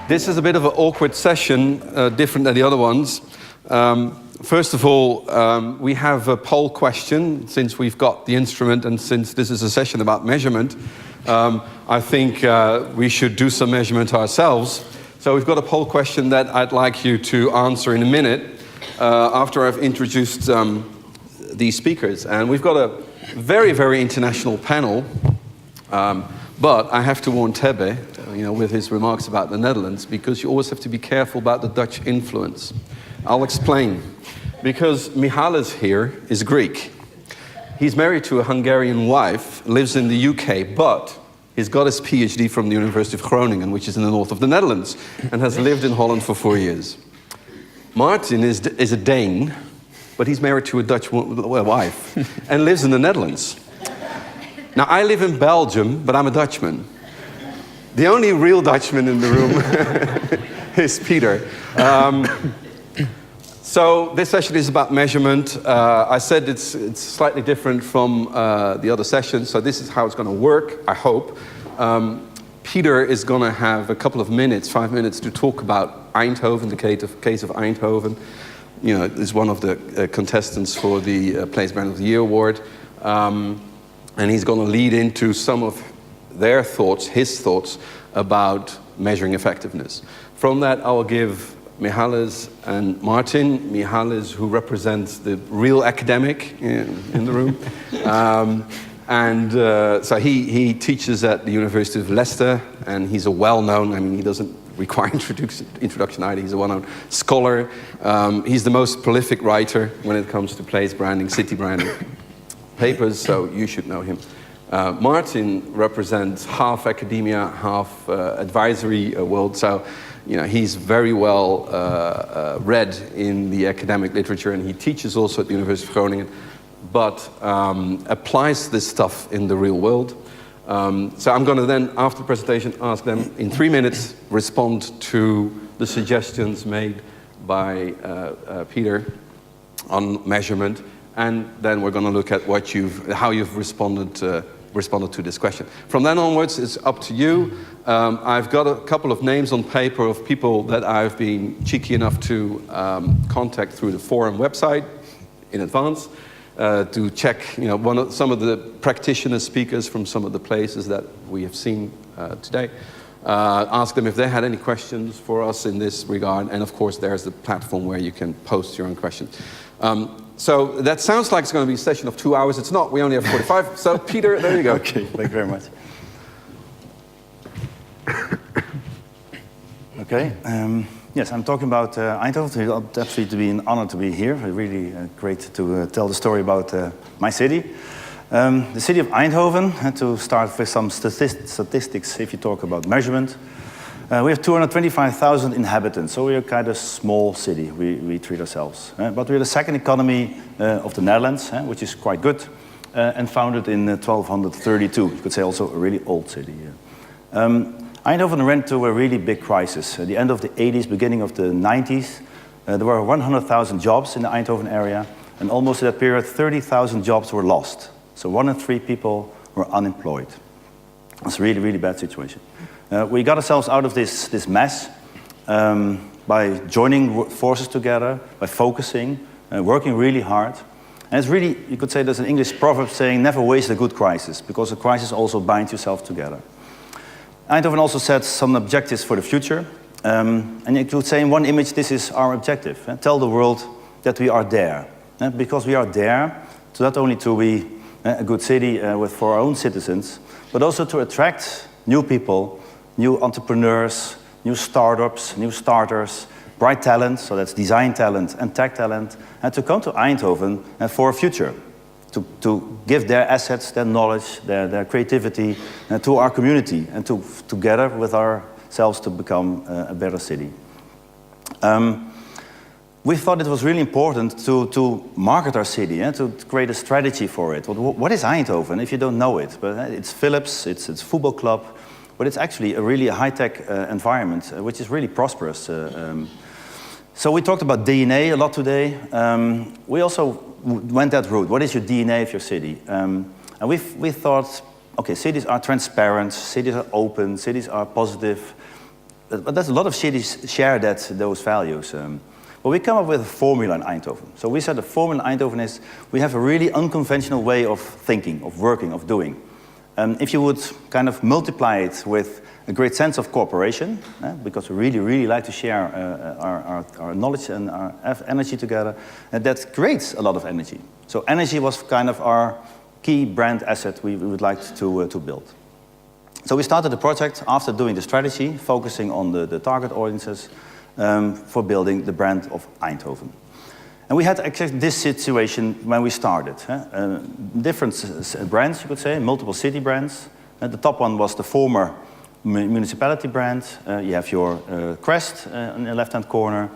This is a bit of an awkward session, different than the other ones. First of all, we have a poll question, since we've got the instrument and since this is a session about measurement. I think we should do some measurement ourselves. So we've got a poll question that I'd like you to answer in a minute after I've introduced these speakers. And we've got a very, very international panel. But I have to warn Tebe, with his remarks about the Netherlands, because you always have to be careful about the Dutch influence. I'll explain. Because Mihalis here is Greek. He's married to a Hungarian wife, lives in the UK, but he's got his PhD from the University of Groningen, which is in the north of the Netherlands, and has lived in Holland for 4 years. Martin is a Dane, but he's married to a Dutch wife and lives in the Netherlands. Now, I live in Belgium, but I'm a Dutchman. The only real Dutchman in the room is Peter. So this session is about measurement. I said it's slightly different from the other sessions, so this is how it's going to work, I hope. Peter is going to have a couple of minutes, 5 minutes, to talk about Eindhoven, the case of Eindhoven. Is one of the contestants for the Place Brand of the Year award. And he's going to lead into some of their thoughts, his thoughts, about measuring effectiveness. From that, I will give Mihalis and Martin. Mihalis, who represents the real academic in the room. So he teaches at the University of Leicester, and he's a well-known, he doesn't require introduction either, he's a well-known scholar. He's the most prolific writer when it comes to place branding, city branding papers, so you should know him. Martin represents half academia, half advisory world, so he's very well read in the academic literature, and he teaches also at the University of Groningen, but applies this stuff in the real world. So I'm going to then, after the presentation, ask them in 3 minutes respond to the suggestions made by Peter on measurement. And then we're going to look at how you've responded to this question. From then onwards, it's up to you. I've got a couple of names on paper of people that I've been cheeky enough to contact through the forum website in advance to check, some of the practitioner speakers from some of the places that we have seen today. Ask them if they had any questions for us in this regard. And of course, there's the platform where you can post your own questions. So that sounds like it's going to be a session of 2 hours. It's not. We only have 45. So Peter, there you go. Okay, thank you very much. Okay. Yes, I'm talking about Eindhoven. It's absolutely be an honor to be here. Really great to tell the story about my city. The city of Eindhoven, and to start with some statistics if you talk about measurement. We have 225,000 inhabitants, so we're a kind of small city, we treat ourselves. But we're the second economy of the Netherlands, which is quite good, and founded in 1232. You could say also a really old city. Eindhoven went through a really big crisis. At the end of the 80s, beginning of the 90s, there were 100,000 jobs in the Eindhoven area, and almost in that period, 30,000 jobs were lost. So 1 in 3 people were unemployed. It's a really, really bad situation. We got ourselves out of this mess by joining forces together, by focusing, working really hard. And it's really, you could say there's an English proverb saying, never waste a good crisis, because a crisis also binds yourself together. Eindhoven also set some objectives for the future. And you could say in one image, this is our objective. Tell the world that we are there. Because we are there, so not only to be a good city for our own citizens, but also to attract new people, new entrepreneurs, new startups, new starters, bright talent, so that's design talent and tech talent, and to come to Eindhoven for a future, to give their assets, their knowledge, their creativity to our community, and to together with ourselves to become a better city. We thought it was really important to market our city, to create a strategy for it. What is Eindhoven if you don't know it? But it's Philips, it's a football club, but it's actually a really high-tech environment, which is really prosperous. So we talked about DNA a lot today. We also went that route. What is your DNA of your city? And we thought, okay, cities are transparent, cities are open, cities are positive. but there's a lot of cities share those values. But we come up with a formula in Eindhoven. So we said the formula in Eindhoven is we have a really unconventional way of thinking, of working, of doing. If you would kind of multiply it with a great sense of cooperation, because we really, really like to share our knowledge and our energy together, that creates a lot of energy. So energy was kind of our key brand asset we would like to build. So we started the project after doing the strategy, focusing on the target audiences for building the brand of Eindhoven. And we had actually this situation when we started. Different brands, you could say, multiple city brands. The top one was the former municipality brand. You have your crest in the left-hand corner.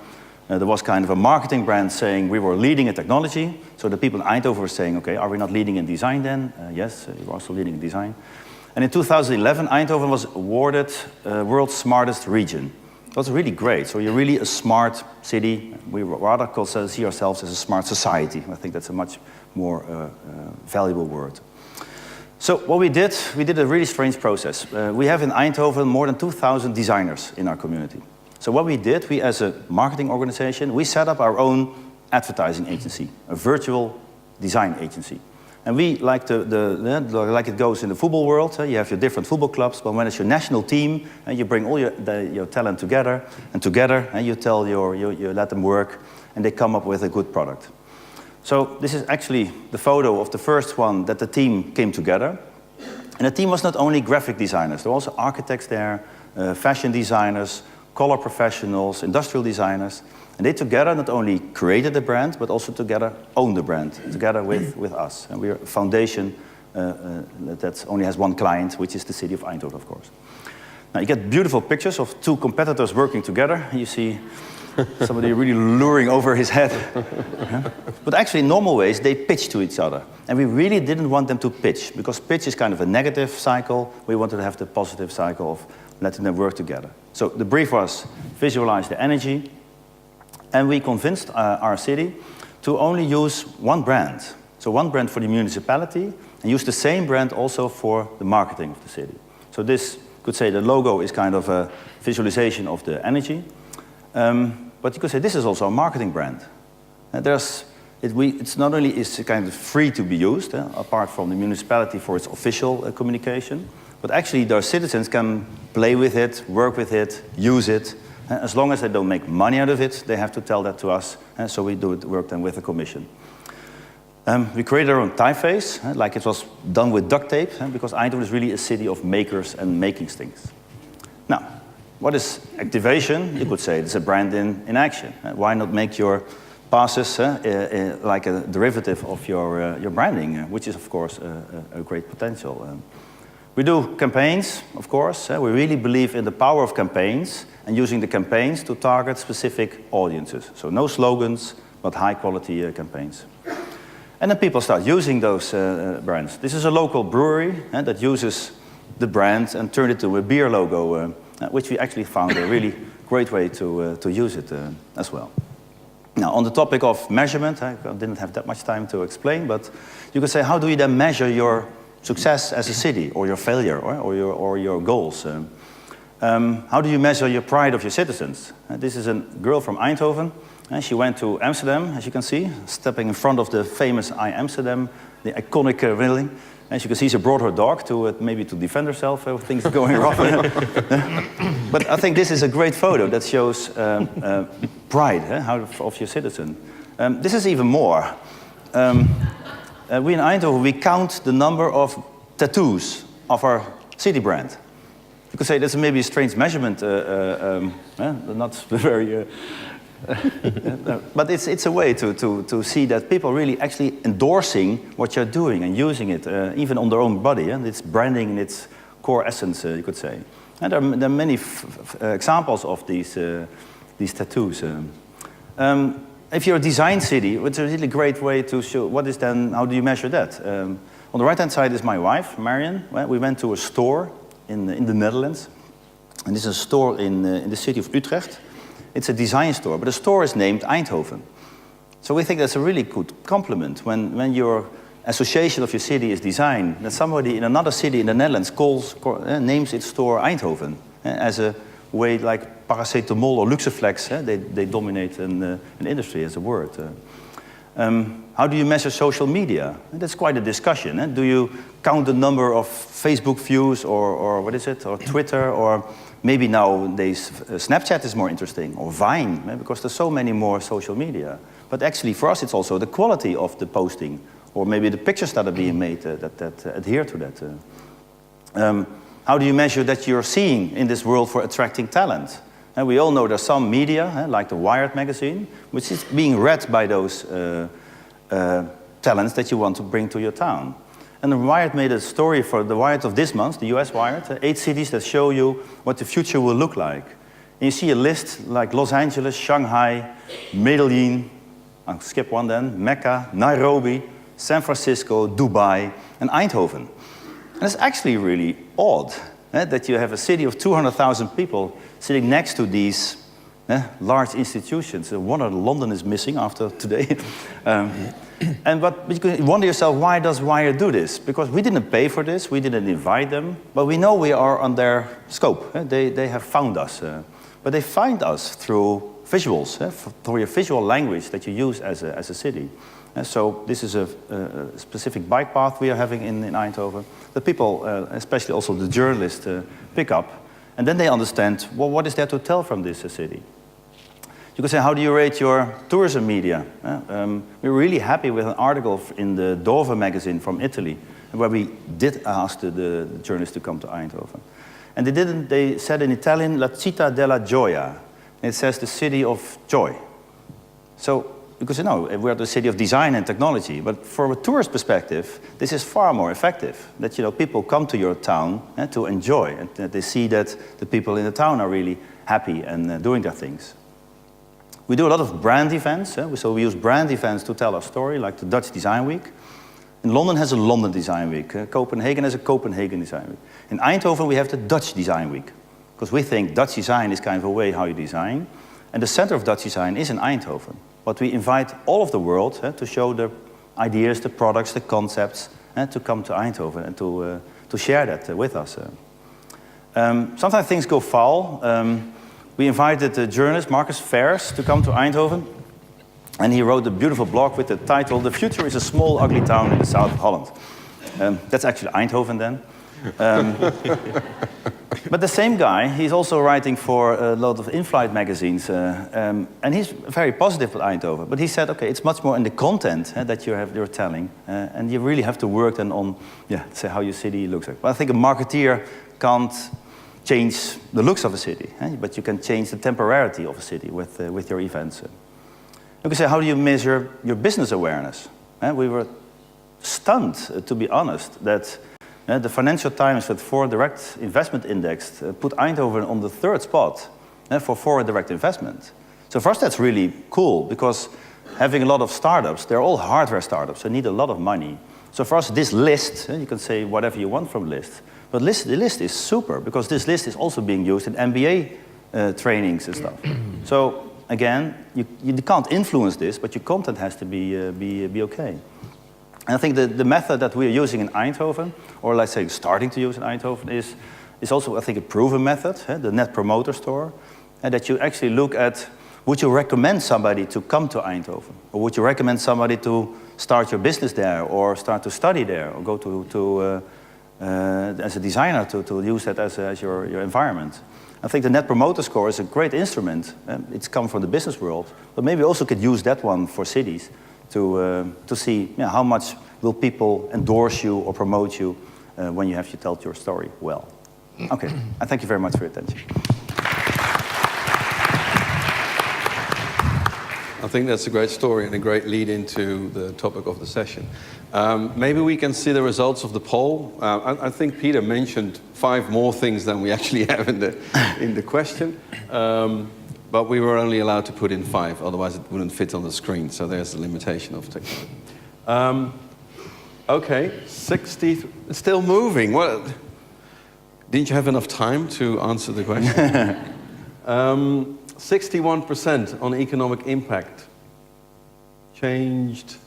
There was kind of a marketing brand saying we were leading in technology. So the people in Eindhoven were saying, okay, are we not leading in design then? Yes, you're also leading in design. And in 2011, Eindhoven was awarded World's Smartest Region. That was really great. So you're really a smart city. We rather see ourselves as a smart society. I think that's a much more valuable word. So what we did a really strange process. We have in Eindhoven more than 2,000 designers in our community. So what we did, we as a marketing organization, we set up our own advertising agency, a virtual design agency. And we, like it goes in the football world, you have your different football clubs, but when it's your national team, you bring all your talent together, and together you let them work, and they come up with a good product. So this is actually the photo of the first one that the team came together. And the team was not only graphic designers, there were also architects there, fashion designers, color professionals, industrial designers. And they together not only created the brand, but also together own the brand, together with us. And we're a foundation that only has one client, which is the city of Eindhoven, of course. Now you get beautiful pictures of two competitors working together. You see somebody really luring over his head. But actually, in normal ways, they pitch to each other. And we really didn't want them to pitch, because pitch is kind of a negative cycle. We wanted to have the positive cycle of letting them work together. So the brief was visualize the energy. And we convinced our city to only use one brand. So one brand for the municipality, and use the same brand also for the marketing of the city. So this, could say the logo is kind of a visualization of the energy. But you could say this is also a marketing brand. It's not only is kind of free to be used, apart from the municipality for its official communication, but actually their citizens can play with it, work with it, use it. As long as they don't make money out of it, they have to tell that to us, so we work then with a commission. We created our own typeface, like it was done with duct tape, because Eindhoven is really a city of makers and making things. Now, what is activation? You could say it's a brand in action. Why not make your passes like a derivative of your branding, which is, of course, a great potential. We do campaigns, of course. We really believe in the power of campaigns and using the campaigns to target specific audiences. So no slogans, but high-quality campaigns. And then people start using those brands. This is a local brewery that uses the brand and turned it to a beer logo, which we actually found a really great way to use it as well. Now, on the topic of measurement, I didn't have that much time to explain, but you could say, how do you then measure your success as a city, or your failure, or your goals? How do you measure your pride of your citizens? This is a girl from Eindhoven. She went to Amsterdam, as you can see, stepping in front of the famous I Amsterdam, the iconic building. As you can see, she brought her dog to maybe to defend herself if things are going wrong. But I think this is a great photo that shows pride of your citizen. This is even more. We in Eindhoven, we count the number of tattoos of our city brand. You could say that's maybe a strange measurement, not very... but it's a way to see that people really actually endorsing what you're doing and using it, even on their own body. And it's branding in its core essence, you could say. And there are many examples of these tattoos. If you're a design city, it's a really great way to show what is then, how do you measure that? On the right-hand side is my wife, Marion. We went to a store in the Netherlands. And this is a store in the city of Utrecht. It's a design store, but the store is named Eindhoven. So we think that's a really good compliment when your association of your city is design, that somebody in another city in the Netherlands names its store Eindhoven as a way like paracetamol or Luxaflex, they dominate an industry as a word. How do you measure social media? That's quite a discussion. Do you count the number of Facebook views or what is it, or Twitter, or maybe nowadays Snapchat is more interesting, or Vine, because there's so many more social media. But actually for us it's also the quality of the posting, or maybe the pictures that are being made that adhere to that. How do you measure that you're seeing in this world for attracting talent? And we all know there's some media, like the Wired magazine, which is being read by those talents that you want to bring to your town. And the Wired made a story for the Wired of this month, the US Wired, 8 cities that show you what the future will look like. And you see a list like Los Angeles, Shanghai, Medellin, I'll skip one then, Mecca, Nairobi, San Francisco, Dubai, and Eindhoven. And it's actually really odd that you have a city of 200,000 people sitting next to these large institutions. London is missing after today. But you can wonder yourself, why does Wired do this? Because we didn't pay for this, we didn't invite them, but we know we are on their scope. They have found us. But they find us through visuals, through your visual language that you use as a city. So this is a specific bike path we are having in Eindhoven. The people, especially also the journalists, pick up. And then they understand, well, what is there to tell from this city? You could say, how do you rate your tourism media? We're really happy with an article in the Dove magazine from Italy, where we did ask the journalists to come to Eindhoven. And they said in Italian, La città della gioia. And it says the city of joy. So, because we're the city of design and technology, but from a tourist perspective, this is far more effective. That people come to your town to enjoy, and that they see that the people in the town are really happy and doing their things. We do a lot of brand events, so we use brand events to tell our story, like the Dutch Design Week. And London has a London Design Week. Copenhagen has a Copenhagen Design Week. In Eindhoven we have the Dutch Design Week, because we think Dutch design is kind of a way how you design, and the center of Dutch design is in Eindhoven. But we invite all of the world to show the ideas, the products, the concepts, to come to Eindhoven and to share that with us. Sometimes things go foul. We invited the journalist Marcus Vers to come to Eindhoven, and he wrote a beautiful blog with the title, "The Future is a Small, Ugly Town in the South of Holland." That's actually Eindhoven then. But the same guy, he's also writing for a lot of in-flight magazines, and he's very positive with Eindhoven. But he said, okay, it's much more in the content that you're telling, and you really have to work then on, say how your city looks like. But I think a marketeer can't change the looks of a city, but you can change the temporality of a city with your events. You can say, how do you measure your business awareness? We were stunned, to be honest, that the Financial Times with Foreign Direct Investment Index put Eindhoven on the 3rd spot for foreign direct investment. So for us that's really cool, because having a lot of startups, they're all hardware startups, so need a lot of money. So for us this list, you can say whatever you want from the list, but the list is super, because this list is also being used in MBA trainings and stuff. So again, you can't influence this, but your content has to be okay. And I think the method that we're using in Eindhoven, or let's say starting to use in Eindhoven, is also, I think, a proven method, the Net Promoter Score, and that you actually look at, would you recommend somebody to come to Eindhoven? Or would you recommend somebody to start your business there, or start to study there, or go as a designer to use that as your environment? I think the Net Promoter Score is a great instrument. It's come from the business world, but maybe also could use that one for cities to see how much will people endorse you or promote you when you have to tell your story well. Okay, I thank you very much for your attention. I think that's a great story and a great lead into the topic of the session. Maybe we can see the results of the poll. I think Peter mentioned 5 more things than we actually have in the question. But we were only allowed to put in 5, otherwise it wouldn't fit on the screen. So there's the limitation of technology. Okay, 60, still moving. Well, didn't you have enough time to answer the question? 61% on economic impact. Changed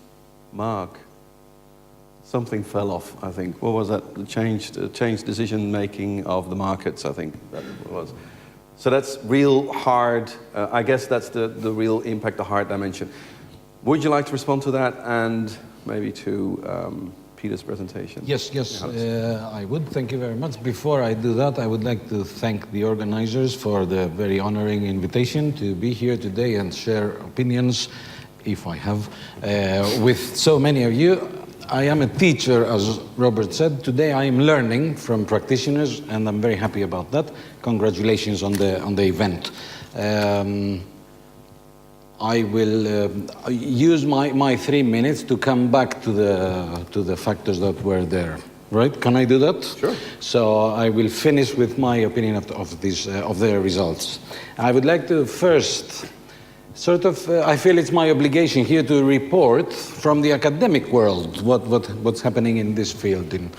mark. Something fell off, I think. What was that? The changed decision making of the markets, I think that was. So that's real hard. I guess that's the real impact, the hard dimension. Would you like to respond to that and maybe to Peter's presentation? Yes, I would. Thank you very much. Before I do that, I would like to thank the organizers for the very honoring invitation to be here today and share opinions, if I have, with so many of you. I am a teacher, as Robert said. Today I am learning from practitioners, and I'm very happy about that. Congratulations on the event. I will use my 3 minutes to come back to the factors that were there. Right? Can I do that? Sure. So I will finish with my opinion of their results. I would like to first I feel it's my obligation here to report from the academic world what's happening in this field in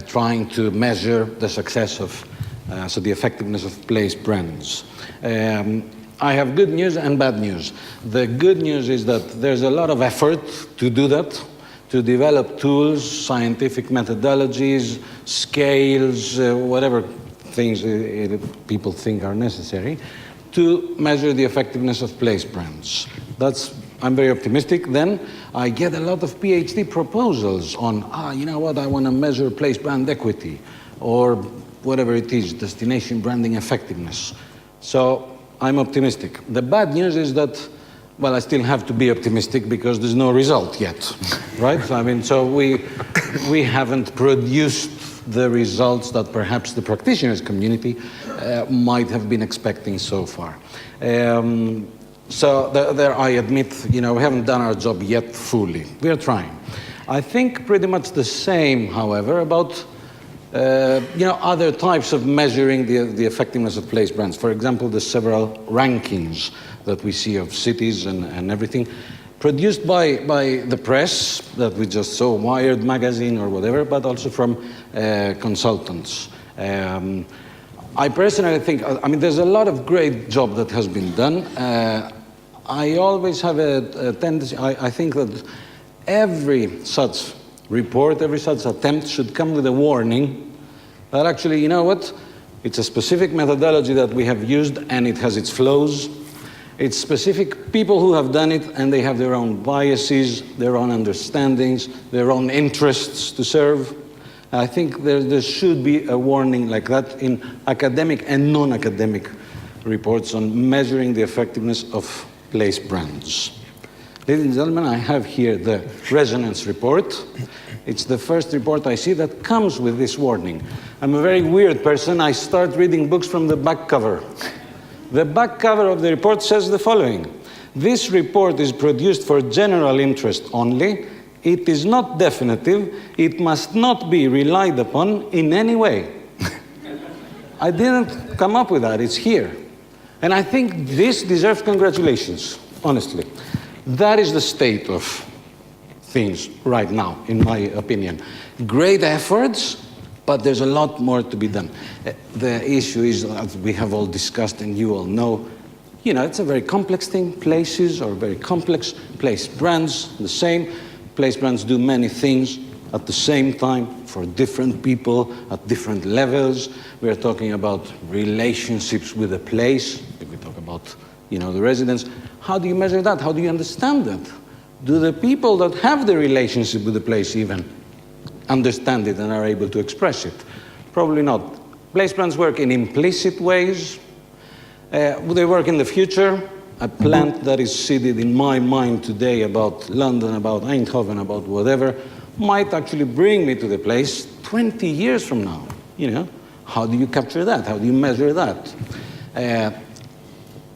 trying to measure the success of, the effectiveness of place brands. I have good news and bad news. The good news is that there's a lot of effort to do that, to develop tools, scientific methodologies, scales, whatever things people think are necessary, to measure the effectiveness of place brands. I'm very optimistic. Then I get a lot of PhD proposals on, you know what, I want to measure place brand equity, or whatever it is, destination branding effectiveness. So I'm optimistic. The bad news is that, well, I still have to be optimistic because there's no result yet, right? I mean, so we haven't produced the results that perhaps the practitioners community might have been expecting so far. So there I admit, we haven't done our job yet fully. We are trying. I think pretty much the same, however, about other types of measuring the effectiveness of place brands. For example, the several rankings that we see of cities and everything, produced by the press that we just saw, Wired magazine or whatever, but also from consultants. I personally think, there's a lot of great job that has been done. I always have a tendency, I think that every such report, every such attempt should come with a warning that actually, you know what, it's a specific methodology that we have used and it has its flaws. It's specific people who have done it, and they have their own biases, their own understandings, their own interests to serve. I think there should be a warning like that in academic and non-academic reports on measuring the effectiveness of place brands. Ladies and gentlemen, I have here the resonance report. It's the first report I see that comes with this warning. I'm a very weird person. I start reading books from the back cover. The back cover of the report says the following: this report is produced for general interest only. It is not definitive. It must not be relied upon in any way. I didn't come up with that. It's here. And I think this deserves congratulations, honestly. That is the state of things right now, in my opinion. Great efforts, but there's a lot more to be done. The issue is, as we have all discussed and you all know, it's a very complex thing. Places are very complex. Place brands, the same. Place brands do many things at the same time for different people at different levels. We are talking about relationships with a place. If we talk about, the residents, how do you measure that? How do you understand that? Do the people that have the relationship with the place even understand it and are able to express it? Probably not. Place brands work in implicit ways. They work in the future. A plant that is seeded in my mind today about London, about Eindhoven, about whatever, might actually bring me to the place 20 years from now. How do you capture that? How do you measure that?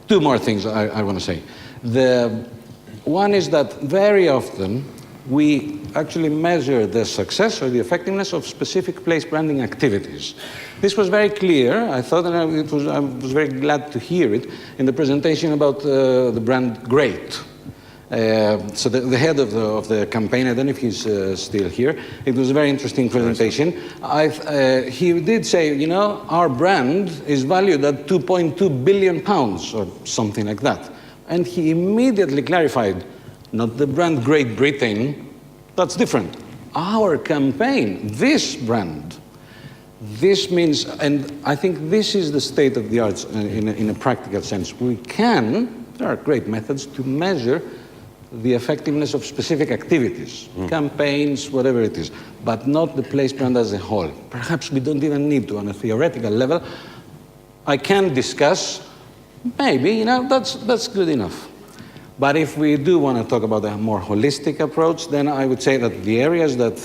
Two more things I want to say. The one is that very often we actually measure the success or the effectiveness of specific place branding activities. This was very clear, I thought, and I was very glad to hear it in the presentation about the brand Great. So the head of the campaign, I don't know if he's still here, it was a very interesting presentation. He did say, our brand is valued at £2.2 billion or something like that. And he immediately clarified, not the brand Great Britain, that's different. Our campaign, this brand, This means, and I think this is the state of the arts in a practical sense. There are great methods to measure the effectiveness of specific activities, campaigns, whatever it is, but not the place brand as a whole. Perhaps we don't even need to on a theoretical level. I can discuss, maybe, that's good enough. But if we do want to talk about a more holistic approach, then I would say that the areas that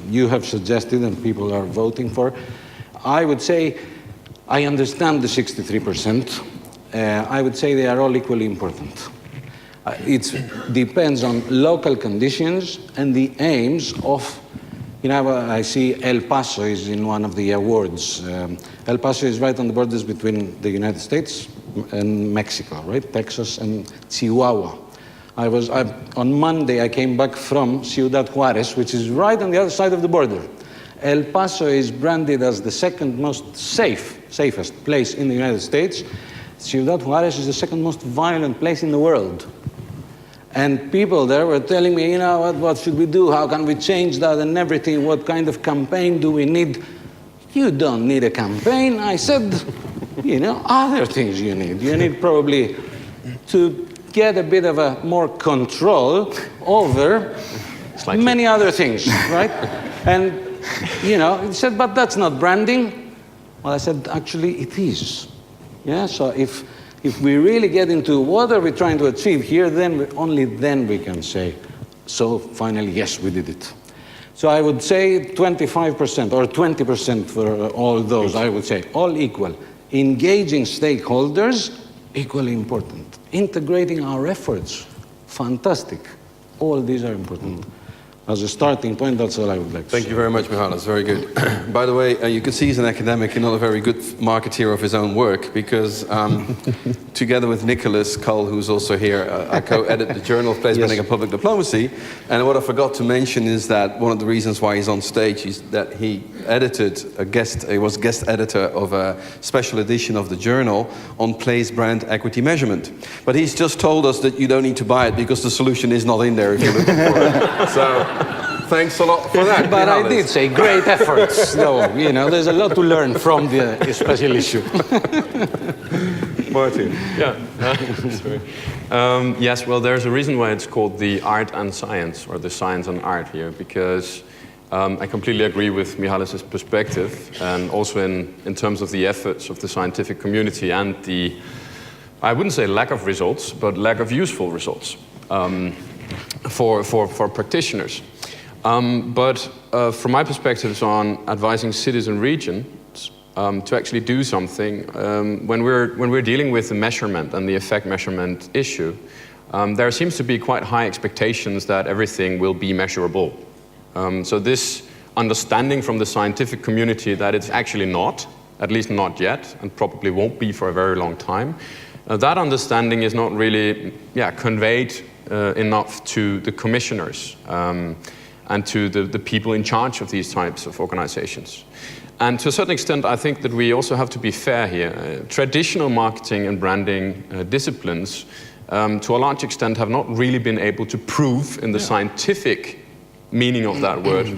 you have suggested and people are voting for, I would say I understand the 63%. I would say they are all equally important. It depends on local conditions and the aims of, I see El Paso is in one of the awards. El Paso is right on the borders between the United States and Mexico, right? Texas and Chihuahua. On Monday, I came back from Ciudad Juarez, which is right on the other side of the border. El Paso is branded as the second most safest place in the United States. Ciudad Juarez is the second most violent place in the world. And people there were telling me, what should we do? How can we change that and everything? What kind of campaign do we need? You don't need a campaign. I said, other things you need. You need probably to get a bit of a more control over many other things, right? And, he said, but that's not branding. Well, I said, actually, it is. Yeah, so if we really get into what are we trying to achieve here, then only then we can say, so finally, yes, we did it. So I would say 25% or 20% for all those, I would say, all equal. Engaging stakeholders, equally important. Integrating our efforts, fantastic. All these are important. As a starting point, that's all I would like to say. Thank you very much, Michalis. Very good. By the way, you can see he's an academic and not a very good marketeer of his own work, because together with Nicholas Cull, who's also here, I co-edit the Journal of Place Branding and Public Diplomacy. And what I forgot to mention is that one of the reasons why he's on stage is that he was guest editor of a special edition of the Journal on place brand equity measurement. But he's just told us that you don't need to buy it because the solution is not in there if you're looking for it. So thanks a lot for that. But I did say great efforts, though. There's a lot to learn from the special issue. Martin. Yeah. Sorry. Yes, well, there's a reason why it's called the art and science, or the science and art here, because I completely agree with Michalis' perspective, and also in terms of the efforts of the scientific community and the, I wouldn't say lack of results, but lack of useful results. For practitioners. But from my perspectives on advising cities and regions to actually do something, when we're dealing with the measurement and the effect measurement issue, there seems to be quite high expectations that everything will be measurable. So this understanding from the scientific community that it's actually not, at least not yet, and probably won't be for a very long time, that understanding is not really conveyed enough to the commissioners and to the people in charge of these types of organizations. And to a certain extent, I think that we also have to be fair here. Traditional marketing and branding disciplines, to a large extent, have not really been able to prove in the scientific meaning of that word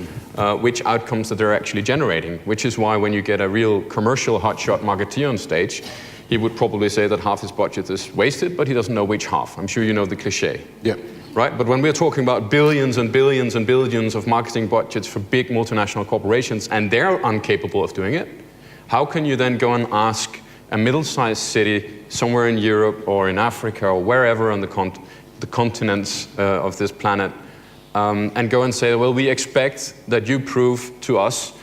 which outcomes that they're actually generating, which is why when you get a real commercial hotshot marketeer on stage, he would probably say that half his budget is wasted, but he doesn't know which half. I'm sure you know the cliche. Yeah. Right? But when we're talking about billions and billions and billions of marketing budgets for big multinational corporations, and they're incapable of doing it, how can you then go and ask a middle-sized city somewhere in Europe or in Africa or wherever on the continents of this planet, and go and say, well, we expect that you prove to us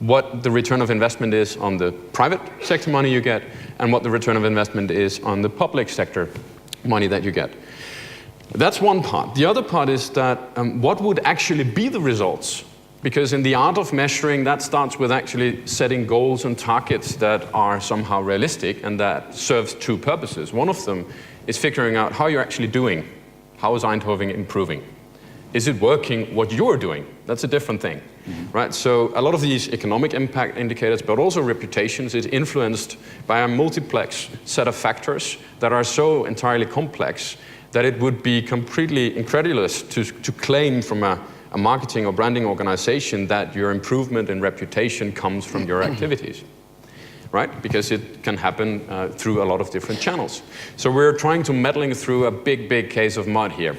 what the return of investment is on the private sector money you get and what the return of investment is on the public sector money that you get. That's one part. The other part is that what would actually be the results? Because in the art of measuring, that starts with actually setting goals and targets that are somehow realistic, and that serves two purposes. One of them is figuring out how you're actually doing. How is Eindhoven improving? Is it working what you're doing? That's a different thing, right? So a lot of these economic impact indicators, but also reputations, is influenced by a multiplex set of factors that are so entirely complex that it would be completely incredulous to claim from a a marketing or branding organization that your improvement in reputation comes from your activities, right? Because it can happen through a lot of different channels. So we're trying to meddling through a big case of mud here.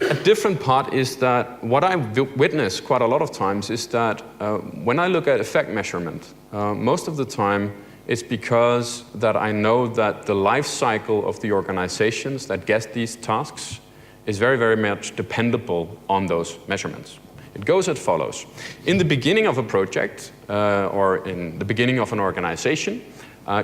A different part is that what I've witnessed quite a lot of times is that when I look at effect measurement, most of the time it's because that I know that the life cycle of the organizations that get these tasks is very much dependable on those measurements. It goes as follows. In the beginning of a project or in the beginning of an organization,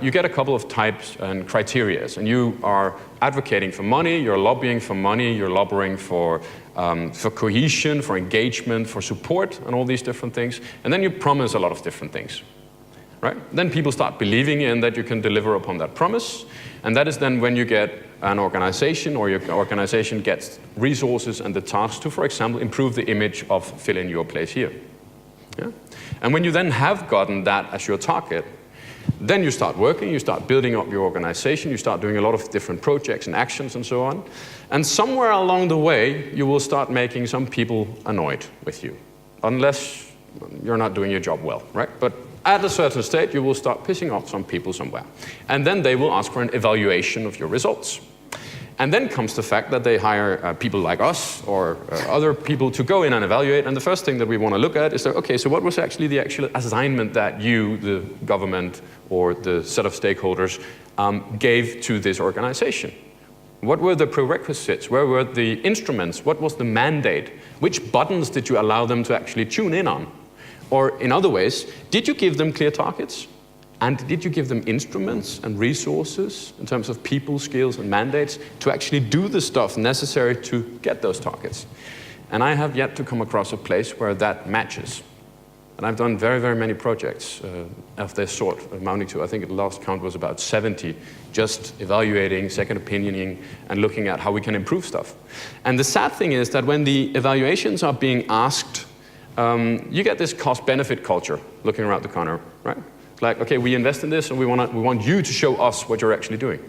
you get a couple of types and criteria, and you are advocating for money, you're lobbying for money, you're lobbying for cohesion, for engagement, for support, and all these different things. And then you promise a lot of different things, right? Then people start believing in that you can deliver upon that promise, and that is then when you get an organization, or your organization gets resources and the tasks to, for example, improve the image of fill in your place here. Yeah? And when you then have gotten that as your target, then you start working, you start building up your organization, you start doing a lot of different projects and actions and so on. And somewhere along the way, you will start making some people annoyed with you, unless you're not doing your job well, right? But at a certain state, you will start pissing off some people somewhere. And then they will ask for an evaluation of your results. And then comes the fact that they hire people like us or other people to go in and evaluate. And the first thing that we want to look at is, okay, so what was actually the actual assignment that you, the government, or the set of stakeholders gave to this organization? What were the prerequisites? Where were the instruments? What was the mandate? Which buttons did you allow them to actually tune in on? Or in other ways, did you give them clear targets? And did you give them instruments and resources in terms of people, skills, and mandates to actually do the stuff necessary to get those targets? And I have yet to come across a place where that matches. And I've done very many projects of this sort, amounting to, I think the last count was about 70, just evaluating, second opinioning, and looking at how we can improve stuff. And the sad thing is that when the evaluations are being asked, you get this cost-benefit culture looking around the corner, right? Like, okay, we invest in this, and we want you to show us what you're actually doing.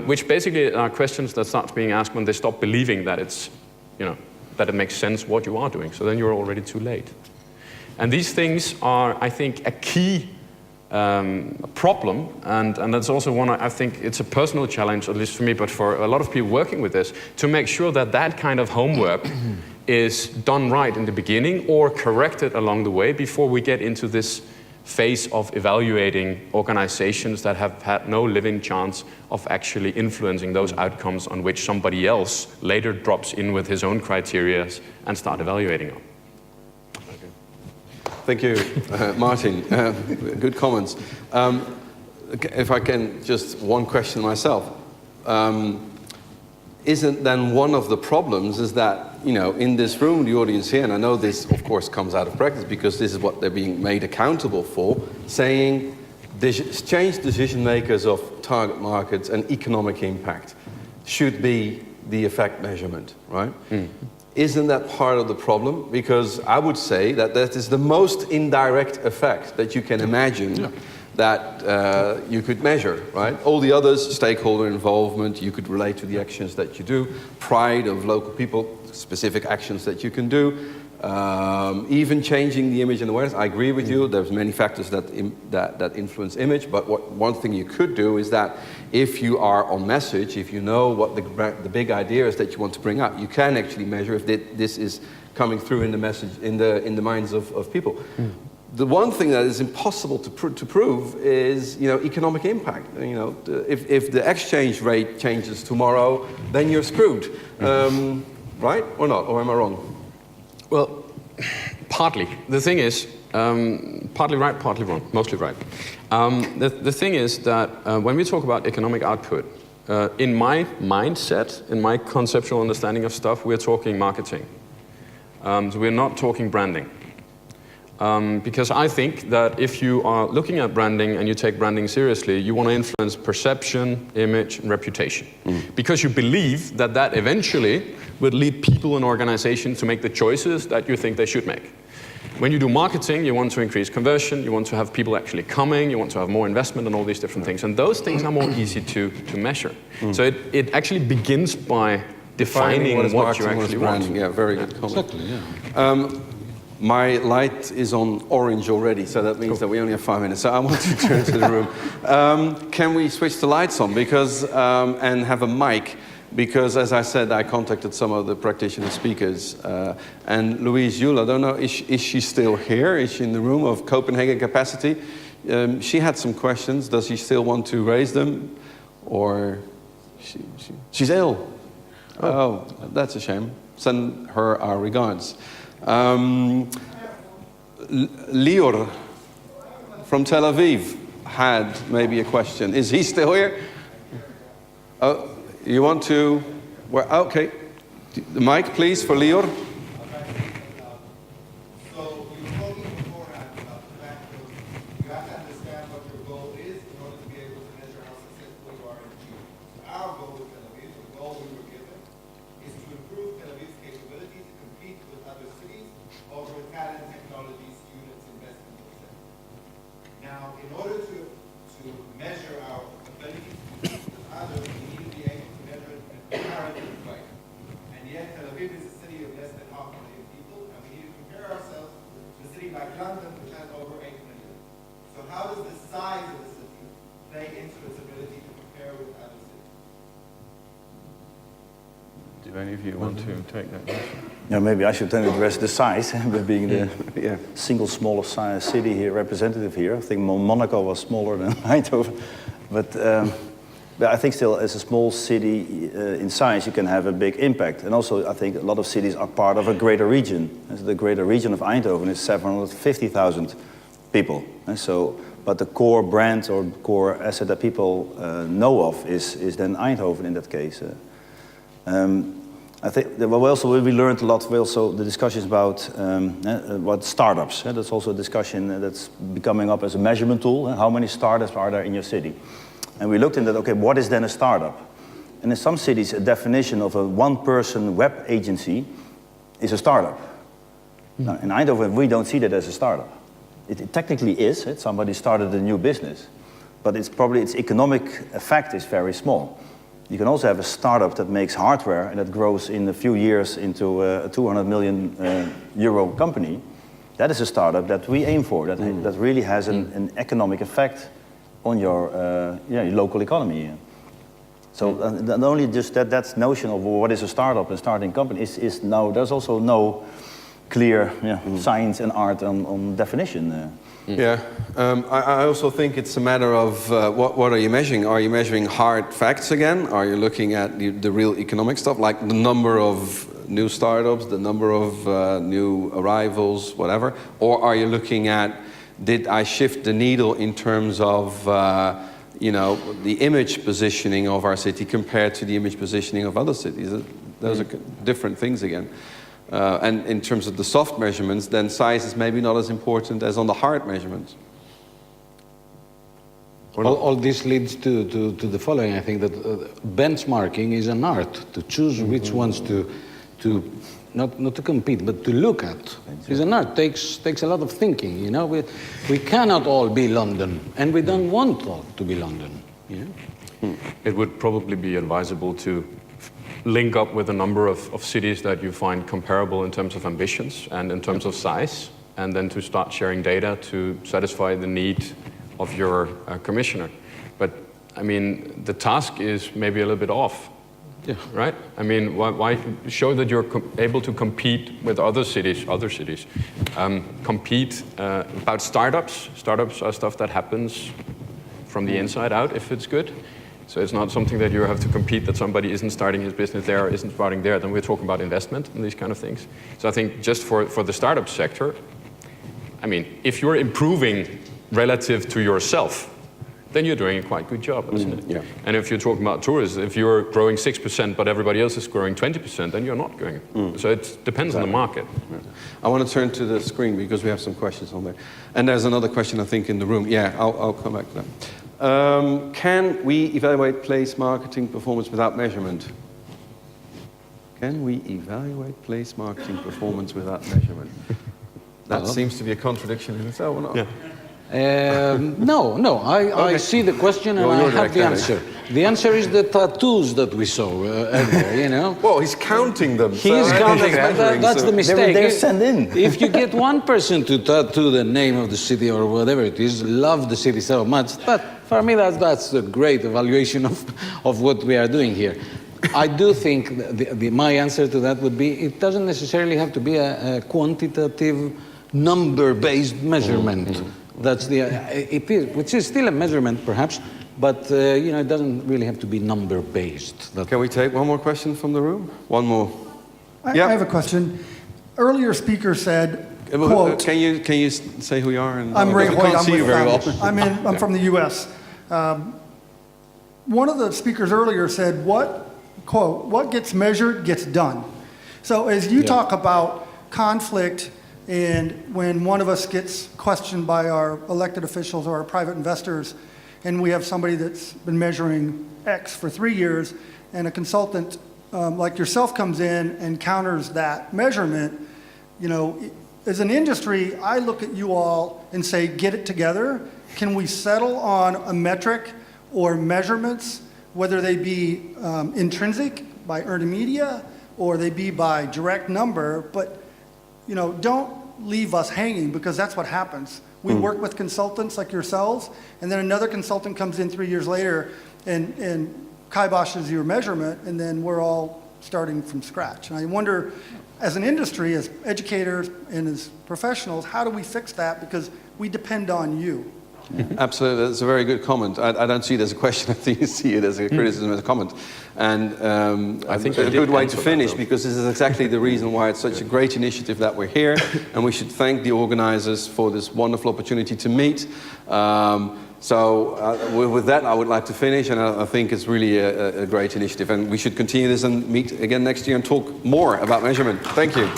Which basically are questions that start being asked when they stop believing that it's, that it makes sense what you are doing. So then you're already too late. And these things are, I think, a key problem, and that's also one, I think it's a personal challenge, at least for me, but for a lot of people working with this, to make sure that that kind of homework is done right in the beginning or corrected along the way before we get into this phase of evaluating organizations that have had no living chance of actually influencing those outcomes on which somebody else later drops in with his own criteria and start evaluating them. Thank you, Martin. Good comments. If I can, just one question myself. Isn't then one of the problems is that, in this room, the audience here, and I know this, of course, comes out of practice because this is what they're being made accountable for, saying change decision makers of target markets and economic impact should be the effect measurement, right? Mm. Isn't that part of the problem? Because I would say that is the most indirect effect that you can imagine that you could measure, right? All the others, stakeholder involvement, you could relate to the actions that you do, pride of local people, specific actions that you can do, even changing the image and awareness. I agree with you, there's many factors that influence image, but one thing you could do is that if you are on message, if you know what the big idea is that you want to bring up, you can actually measure if this is coming through in the message, in the minds of people. Mm. The one thing that is impossible to prove is, economic impact. If the exchange rate changes tomorrow, then you're screwed, right or not? Or am I wrong? Well, partly. The thing is, partly right, partly wrong. Mostly right. The thing is that when we talk about economic output, in my mindset, in my conceptual understanding of stuff, we're talking marketing. So we're not talking branding. Because I think that if you are looking at branding and you take branding seriously, you want to influence perception, image, and reputation. Mm. Because you believe that eventually would lead people and organizations to make the choices that you think they should make. When you do marketing, you want to increase conversion, you want to have people actually coming, you want to have more investment and all these different things. And those things are more easy to measure. Mm. So it actually begins by defining what is what marketing, you what is actually want. branding. Yeah, very good comment. Exactly, yeah. My light is on orange already, so that means that we only have 5 minutes. So I want to turn to the room. Can we switch the lights on because and have a mic? Because as I said, I contacted some of the practitioner speakers, and Louise Yule, I don't know, is she still here? Is she in the room of Copenhagen capacity? She had some questions. Does she still want to raise them, or she's ill? Oh, that's a shame. Send her our regards. Lior from Tel Aviv had maybe a question. Is he still here? Oh, you want to? Well, okay. The mic, please, for Lior. So you were talking beforehand about the fact that you have to understand what your goal is in order to be able to measure how successful you are in achieving. Our goal with Tel Aviv, the goal we were given, is to improve Tel Aviv's capability to compete with other cities over talent, technology, students, investment, etc. Now, in order to measure our ability to compete with others, we need to be able to measure it in a comparative way. And yet, Tel Aviv is a city of less than 500,000 people, and we need to compare ourselves to a city like London, which has over 8 million. So how does the size of the city play into its ability to compare with other cities? Do any of you want to take that question? Yeah, maybe I should then address the size, being the Yeah. single smallest city here, representative here. I think Monaco was smaller than Eindhoven. But I think still, as a small city in size, you can have a big impact. And also, I think a lot of cities are part of a greater region. And so the greater region of Eindhoven is 750,000 people. And so, but the core brand or core asset that people know of is then Eindhoven in that case. I think that we learned a lot. We also the discussions about what startups. That's also a discussion that's becoming up as a measurement tool. How many startups are there in your city? And we looked into that. Okay, what is then a startup? And in some cities, a definition of a one-person web agency is a startup. Now, in Eindhoven, we don't see that as a startup. It technically is. Somebody started a new business, but its economic effect is very small. You can also have a startup that makes hardware and that grows in a few years into a 200 million euro company. That is a startup that we aim for, that really has an economic effect on your local economy. So not only just that notion of what is a startup and starting company is now, there's also no clear science and art on definition. Yeah, I also think it's a matter of what are you measuring? Are you measuring hard facts again? Are you looking at the real economic stuff, like the number of new startups, the number of new arrivals, whatever? Or are you looking at, did I shift the needle in terms of the image positioning of our city compared to the image positioning of other cities? Those are different things again. And in terms of the soft measurements, then size is maybe not as important as on the hard measurements. All this leads to the following. I think that benchmarking is an art. To choose which ones to not to compete, but to look at is an art. Takes a lot of thinking. We cannot all be London, and we don't want all to be London. It would probably be advisable to link up with a number of cities that you find comparable in terms of ambitions and in terms of size, and then to start sharing data to satisfy the need of your commissioner. But I mean, the task is maybe a little bit off. Yeah. Right? I mean, why show that you're able to compete with other cities? Compete about startups. Startups are stuff that happens from the inside out if it's good. So it's not something that you have to compete, that somebody isn't starting his business there or isn't starting there. Then we're talking about investment and these kind of things. So I think just for the startup sector, I mean, if you're improving relative to yourself, then you're doing a quite good job, isn't it? Yeah. And if you're talking about tourism, if you're growing 6%, but everybody else is growing 20%, then you're not going. So it depends on the market. Yeah. I want to turn to the screen because we have some questions on there. And there's another question, I think, in the room. Yeah, I'll come back to that. Can we evaluate place marketing performance without measurement? Can we evaluate place marketing performance without measurement? That seems to be a contradiction in itself, or not? Yeah. No. I see the question and I have the answer. The answer is the tattoos that we saw earlier, you know. Well, he's counting them. He is counting, but that's the mistake. They're sent in. If you get one person to tattoo the name of the city or whatever it is, love the city so much, for me that's a great evaluation of what we are doing here. I do think my answer to that would be it doesn't necessarily have to be a quantitative number-based measurement. That's which is still a measurement perhaps, but it doesn't really have to be number-based. Can we take one more question from the room? One more. I have a question. Earlier speaker said, quote, Can you say who you are? I'm Ray We Hoyt. can't see you very well. I'm from the U.S. One of the speakers earlier said, quote, what gets measured gets done. So as you talk about conflict and when one of us gets questioned by our elected officials or our private investors, and we have somebody that's been measuring X for 3 years, and a consultant like yourself comes in and counters that measurement, as an industry, I look at you all and say, get it together. Can we settle on a metric or measurements, whether they be intrinsic by earned media or they be by direct number, but don't leave us hanging, because that's what happens. We work with consultants like yourselves, and then another consultant comes in 3 years later and kiboshes your measurement, and then we're all starting from scratch. And I wonder, as an industry, as educators and as professionals, how do we fix that? Because we depend on you. Absolutely, that's a very good comment. I don't see it as a question. I think you see it as a criticism, as a comment. And I think a good way to answer that, finish, though. because this is exactly the reason why it's such a great initiative that we're here, and we should thank the organizers for this wonderful opportunity to meet. With that, I would like to finish, and I think it's really a great initiative, and we should continue this and meet again next year and talk more about measurement. Thank you.